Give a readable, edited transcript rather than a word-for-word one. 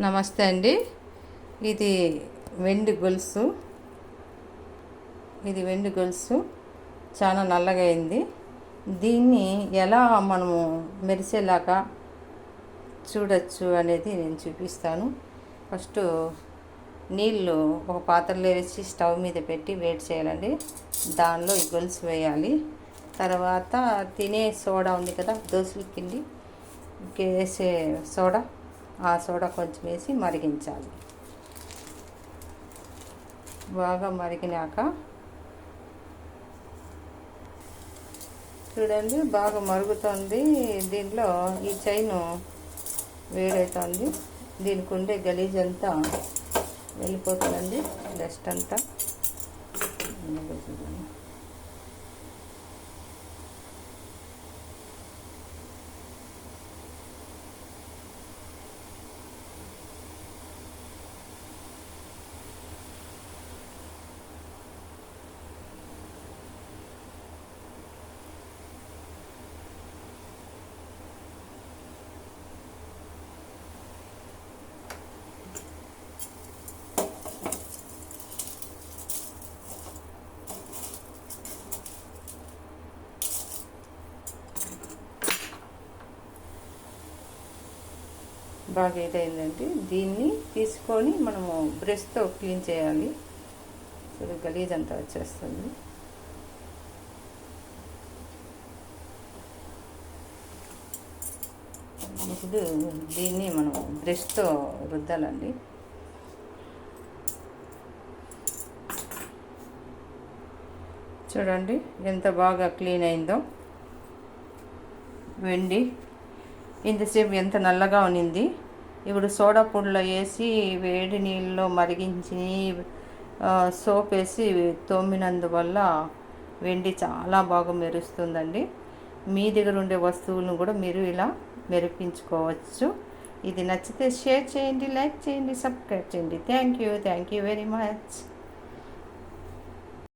నమస్తే అండి. ఇది వెండి గొలుసు. చాలా నల్లగా అయింది. దీన్ని ఎలా మనము మెరిసేలాగా చూడొచ్చు అనేది నేను చూపిస్తాను. ఫస్ట్ నీళ్ళు ఒక పాత్రలో వేసి స్టవ్ మీద పెట్టి వేడి చేయాలండి. దానిలో ఈ గొలుసు వేయాలి. తర్వాత తినే సోడా ఉంది కదా, దోశల పిండి వేసే సోడా, ఆ సోడా కొంచెం వేసి మరిగించాలి. బాగా మరిగినాక చూడండి, బాగా మరుగుతుంది. దీంట్లో ఈ చైను వేడవుతుంది. దీనికి ఉండే గలీజ్ అంతా వెళ్ళిపోతుందండి, డస్ట్ అంతా. బాగా ఇదైందండి. దీన్ని తీసుకొని మనము బ్రష్తో క్లీన్ చేయాలి. సో గలీజ్ అంతా వచ్చేస్తుంది. ఇప్పుడు దీన్ని మనం బ్రష్తో రుద్దాలండి. చూడండి ఎంత బాగా క్లీన్ అయిందో. వెండి ఇంతసేపు ఎంత నల్లగా ఉన్నింది. ఇప్పుడు సోడా పొడిలో వేసి వేడి నీళ్ళలో మరిగించి సోప్ వేసి తోమినందువల్ల వెండి చాలా బాగా మెరుస్తుందండి. మీ దగ్గర ఉండే వస్తువులను కూడా మీరు ఇలా మెరిపించుకోవచ్చు. ఇది నచ్చితే షేర్ చేయండి, లైక్ చేయండి, సబ్స్క్రైబ్ చేయండి. Thank you very much.